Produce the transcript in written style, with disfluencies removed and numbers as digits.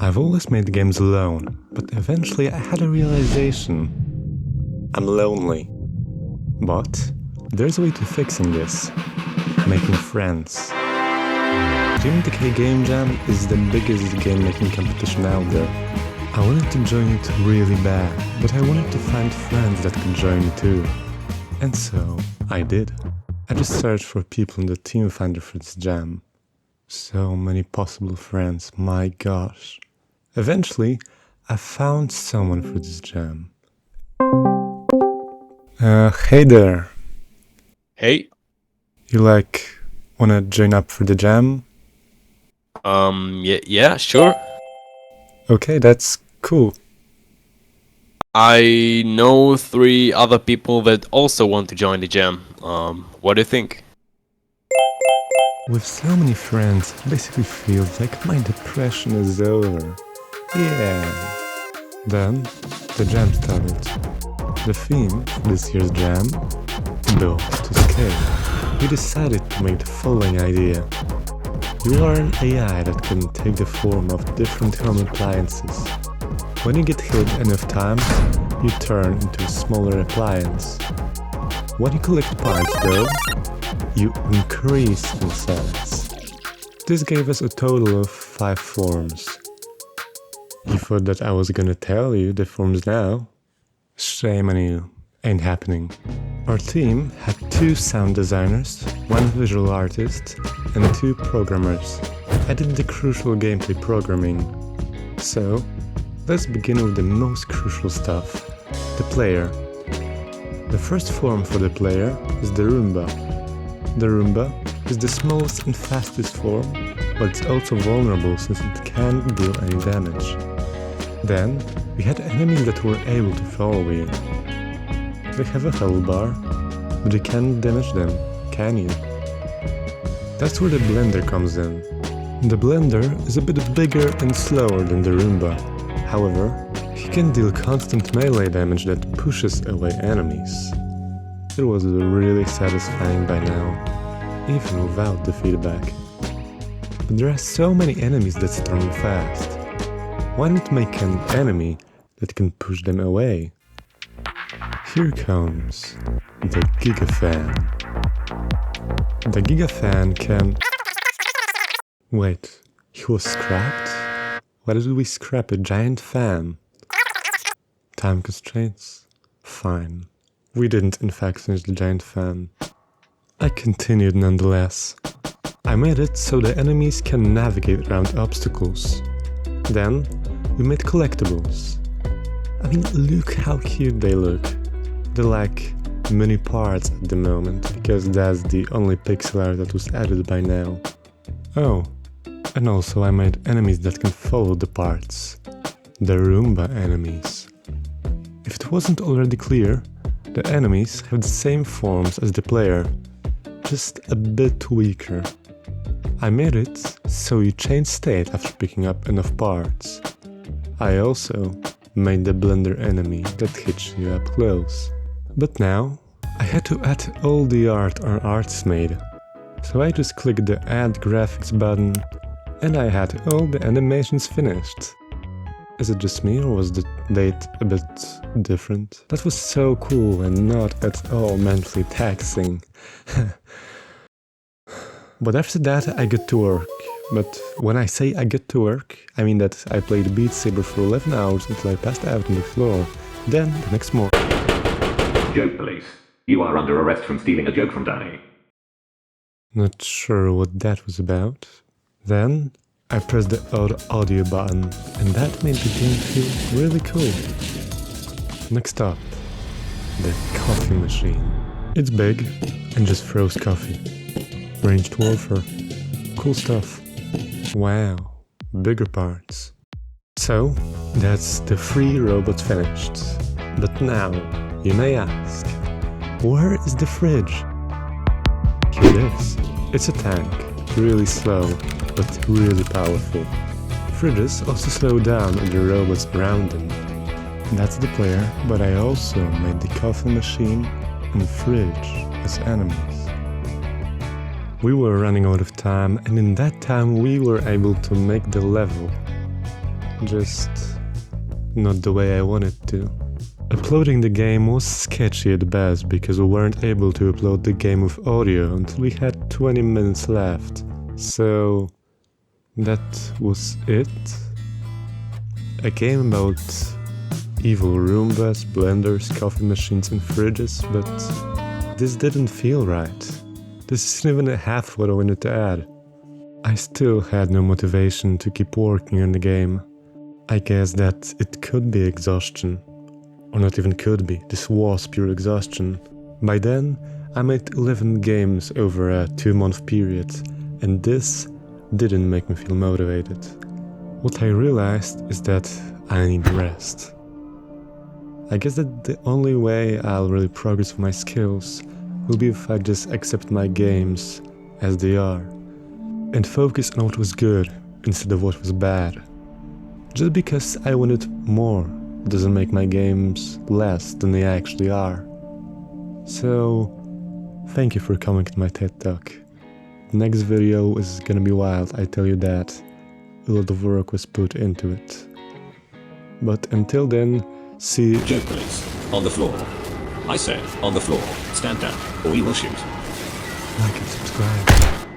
I've always made games alone, but eventually I had a realization. I'm lonely. But there's a way to fixing this. Making friends. GMTK Jam is the biggest game making competition out there. I wanted to join it really bad, but I wanted to find friends that could join me too. And so, I did. I just searched for people in the team finder for this jam. So many possible friends, my gosh. Eventually, I found someone for this jam. Hey there. Hey. You wanna join up for the jam? Yeah, sure. Okay, that's cool. I know 3 other people that also want to join the jam. What do you think? With so many friends, it basically feels like my depression is over. Yeah. Then, the jam started. The theme for this year's jam? Built to scale. We decided to make the following idea. You are an AI that can take the form of different home appliances. When you get hit enough times, you turn into a smaller appliance. When you collect parts though, you increase in size. This gave us a total of 5 forms. You thought that I was gonna tell you the forms now? Shame on you, ain't happening. Our team had 2 sound designers, 1 visual artist, and 2 programmers. I did the crucial gameplay programming. So, let's begin with the most crucial stuff, the player. The first form for the player is the Roomba. The Roomba is the smallest and fastest form, but it's also vulnerable since it can't deal any damage. Then, we had enemies that were able to follow you. They have a health bar, but you can't damage them, can you? That's where the blender comes in. The blender is a bit bigger and slower than the Roomba. However, he can deal constant melee damage that pushes away enemies. It was really satisfying by now, even without the feedback. But there are so many enemies that storm fast. Why not make an enemy that can push them away? Here comes the Gigafan. The Gigafan can... Wait, he was scrapped? Why did we scrap a giant fan? Time constraints? Fine. We didn't in fact finish the giant fan. I continued nonetheless. I made it so the enemies can navigate around obstacles. Then, we made collectibles. I mean, look how cute they look. They're like mini parts at the moment, because that's the only pixel art that was added by now. Oh, and also I made enemies that can follow the parts. The Roomba enemies. If it wasn't already clear, the enemies have the same forms as the player, just a bit weaker. I made it so you change state after picking up enough parts. I also made the blender enemy that hits you up close. But now, I had to add all the art our artists made. So I just clicked the Add Graphics button, and I had all the animations finished. Is it just me, or was the date a bit different? That was so cool and not at all mentally taxing. But after that I got to work. But when I say I get to work, I mean that I played Beat Saber for 11 hours until I passed out on the floor. Then, the next morning... Joke police. You are under arrest from stealing a joke from Danny. Not sure what that was about. Then, I pressed the audio button, and that made the game feel really cool. Next up, the coffee machine. It's big, and just throws coffee. Ranged warfare. Cool stuff. Wow, bigger parts. So, that's the 3 robots finished. But now, you may ask, where is the fridge? Here it is. It's a tank, really slow, but really powerful. Fridges also slow down the robots around them. That's the player, but I also made the coffee machine and fridge as enemies. We were running out of time, and in that time we were able to make the level. just not the way I wanted to. Uploading the game was sketchy at best because we weren't able to upload the game with audio until we had 20 minutes left. So that was it. A game about evil Roombas, blenders, coffee machines and fridges, but this didn't feel right. This isn't even half what I wanted to add. I still had no motivation to keep working on the game. I guess that it could be exhaustion. Or not even could be, this was pure exhaustion. By then, I made 11 games over a 2-month period, and this didn't make me feel motivated. What I realized is that I need rest. I guess that the only way I'll really progress with my skills will be if I just accept my games as they are, and focus on what was good instead of what was bad. Just because I wanted more doesn't make my games less than they actually are. So, thank you for coming to my TED Talk. The next video is gonna be wild, I tell you that. A lot of work was put into it. But until then, see... Joke police. On the floor. I said, on the floor. Stand down, or we will shoot. Like and subscribe.